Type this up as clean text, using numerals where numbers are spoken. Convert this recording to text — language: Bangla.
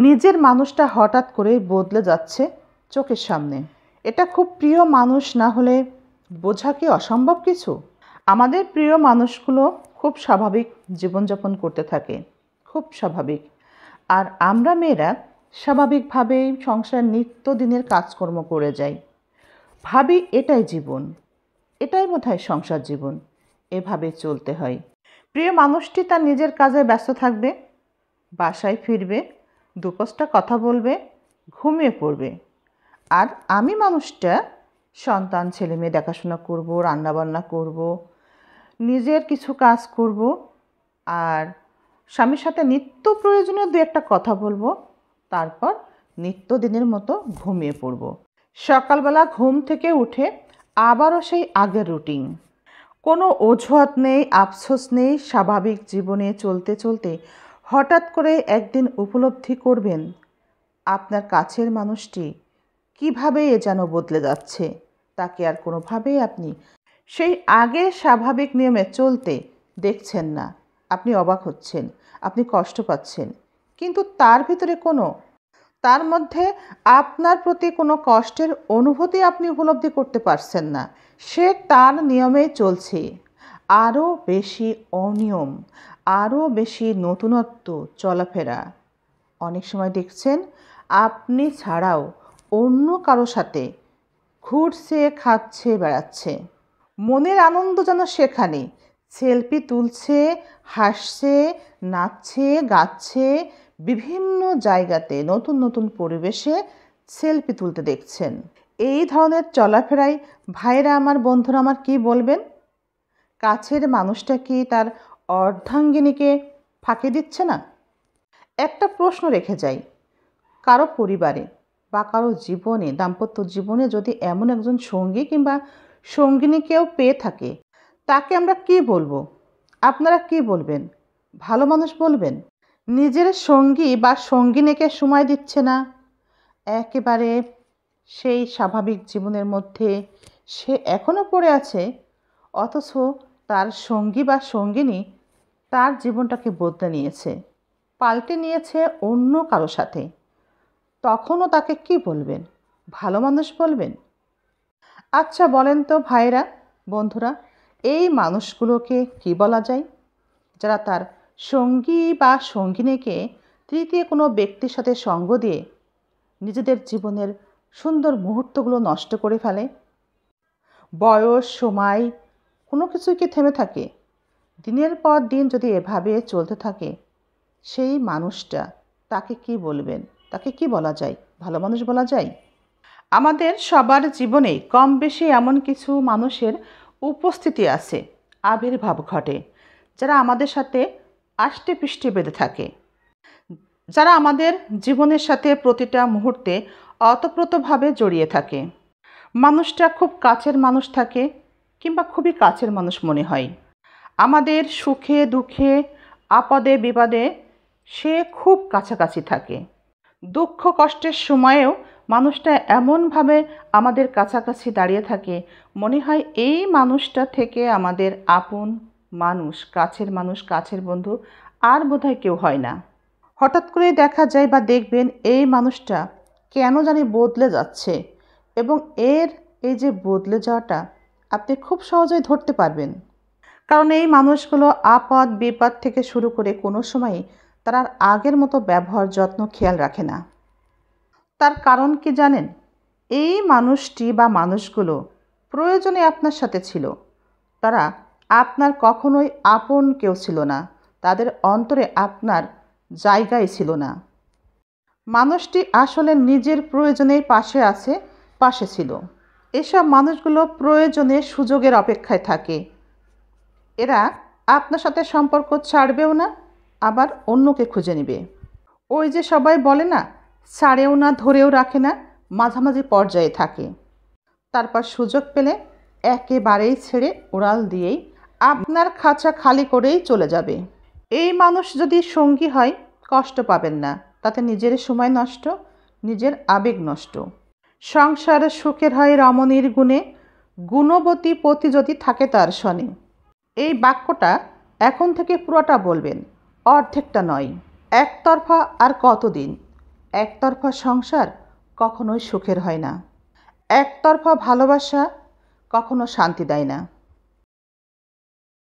নিজের মানুষটা হঠাৎ করেই বদলে যাচ্ছে চোখের সামনে। এটা খুব প্রিয় মানুষ না হলে বোঝা কি অসম্ভব কিছু? আমাদের প্রিয় মানুষগুলো খুব স্বাভাবিক জীবনযাপন করতে থাকে, খুব স্বাভাবিক। আর আমরা মেয়েরা স্বাভাবিকভাবেই সংসারের নিত্যদিনের কাজকর্ম করে যাই, ভাবি এটাই জীবন, এটাই বোধহয় সংসার জীবন, এভাবে চলতে হয়। প্রিয় মানুষটি তার নিজের কাজে ব্যস্ত থাকবে, বাসায় ফিরবে, দুপোষ্টা কথা বলবে, ঘুমিয়ে পড়বে। আর আমি মানুষটা সন্তান ছেলে মেয়ে দেখাশোনা করব, রান্নাবান্না করব, নিজের কিছু কাজ করব, আর স্বামীর সাথে নিত্য প্রয়োজনীয় দু একটা কথা বলবো, তারপর নিত্যদিনের মতো ঘুমিয়ে পড়ব। সকালবেলা ঘুম থেকে উঠে আবারও সেই আগের রুটিন। কোনো অজুহাত নেই, আফসোস নেই। স্বাভাবিক জীবনে চলতে চলতে হঠাৎ করে একদিন উপলব্ধি করবেন আপনার কাছের মানুষটি কীভাবে যেন বদলে যাচ্ছে। তাকে আর কোনোভাবেই আপনি সেই আগের স্বাভাবিক নিয়মে চলতে দেখছেন না। আপনি অবাক হচ্ছেন, আপনি কষ্ট পাচ্ছেন, কিন্তু তার মধ্যে আপনার প্রতি কোনো কষ্টের অনুভূতি আপনি উপলব্ধি করতে পারছেন না। সে তার নিয়মেই চলছে, আরও বেশি অনিয়ম, আরও বেশি নতুনত্ব, চলাফেরা। অনেক সময় দেখছেন আপনি ছাড়াও অন্য কারো সাথে ঘুরছে, খাচ্ছে, বেড়াচ্ছে। মনের আনন্দ যেন সেখানে। সেলফি তুলছে, হাসছে, নাচছে, গাচ্ছে, বিভিন্ন জায়গাতে নতুন নতুন পরিবেশে সেলফি তুলতে দেখছেন। এই ধরনের চলাফেরায় ভাইরা আমার, বন্ধুরা আমার, কি বলবেন? কাছের মানুষটা কি তার অর্ধাঙ্গিনীকে ফাঁকি দিচ্ছে না? একটা প্রশ্ন রেখে যাই, কারো পরিবারে বা কারো জীবনে, দাম্পত্য জীবনে যদি এমন একজন সঙ্গী কিংবা সঙ্গিনী কেউ পেয়ে থাকে, তাকে আমরা কি বলবো? আপনারা কি বলবেন? ভালো মানুষ বলবেন? নিজের সঙ্গী বা সঙ্গিনীকে সময় দিচ্ছে না, একেবারে সেই স্বাভাবিক জীবনের মধ্যে সে এখনও পড়ে আছে, অথচ তার সঙ্গী বা সঙ্গিনী তার জীবনটাকে বদলে নিয়েছে, পাল্টে নিয়েছে অন্য কারো সাথে। তখনও তাকে কি বলবেন? ভালো মানুষ বলবেন? আচ্ছা বলেন তো ভাইরা, বন্ধুরা, এই মানুষগুলোকে কি বলা যায়, যারা তার সঙ্গী বা সঙ্গিনীকে তৃতীয় কোনো ব্যক্তির সাথে সঙ্গ দিয়ে নিজেদের জীবনের সুন্দর মুহূর্তগুলো নষ্ট করে ফেলে? বয়স, সময়, কোনো কিছুই কি থেমে থাকে? দিনের পর দিন যদি এভাবে চলতে থাকে, সেই মানুষটা, তাকে কি বলবেন? তাকে কি বলা যায়? ভালো মানুষ বলা যায়? আমাদের সবার জীবনে কম বেশি এমন কিছু মানুষের উপস্থিতি আছে, আবির্ভাব ঘটে, যারা আমাদের সাথে আষ্টে পৃষ্ঠে বেঁধে থাকে, যারা আমাদের জীবনের সাথে প্রতিটা মুহূর্তে অতপ্রতভাবে জড়িয়ে থাকে। মানুষটা খুব কাছের মানুষ থাকে কিংবা খুবই কাছের মানুষ মনে হয়। আমাদের সুখে দুঃখে, আপদে বিপদে সে খুব কাছাকাছি থাকে। দুঃখ কষ্টের সময়েও মানুষটা এমনভাবে আমাদের কাছাকাছি দাঁড়িয়ে থাকে, মনে হয় এই মানুষটা থেকে আমাদের আপন মানুষ, কাছের মানুষ, কাছের বন্ধু আর বোধহয় কেউ হয় না। হঠাৎ করেই দেখা যায় বা দেখবেন এই মানুষটা কেন জানি বদলে যাচ্ছে, এবং এই যে বদলে যাওয়াটা আপনি খুব সহজেই ধরতে পারবেন। কারণ এই মানুষগুলো আপদ বিপদ থেকে শুরু করে কোনো সময়ই তারা আর আগের মতো ব্যবহার, যত্ন, খেয়াল রাখে না। তার কারণ কি জানেন? এই মানুষটি বা মানুষগুলো প্রয়োজনে আপনার সাথে ছিল, তারা আপনার কখনোই আপন কেউ ছিল না, তাদের অন্তরে আপনার জায়গাই ছিল না। মানুষটি আসলে নিজের প্রয়োজনেই পাশে ছিল। এসব মানুষগুলো প্রয়োজনে সুযোগের অপেক্ষায় থাকে। এরা আপনার সাথে সম্পর্ক ছাড়বেও না, আবার অন্যকে খুঁজে নেবে। ওই যে সবাই বলে না, ছাড়েও না ধরেও রাখে না, মাঝামাঝি পর্যায়ে থাকে। তারপর সুযোগ পেলে একেবারেই ছেড়ে উড়াল দিয়েই আপনার খাঁচা খালি করেই চলে যাবে। এই মানুষ যদি সঙ্গী হয়, কষ্ট পাবেন না, তাতে নিজের সময় নষ্ট, নিজের আবেগ নষ্ট। সংসার সুখের হয় রমণীর গুণে, গুণবতী পতি যদি থাকে তার শনে। এই বাক্যটা এখন থেকে পুরোটা বলবেন, অর্ধেকটা নয়। একতরফা আর কতদিন? একতরফা সংসার কখনোই সুখের হয় না। একতরফা ভালোবাসা কখনো শান্তি দেয় না।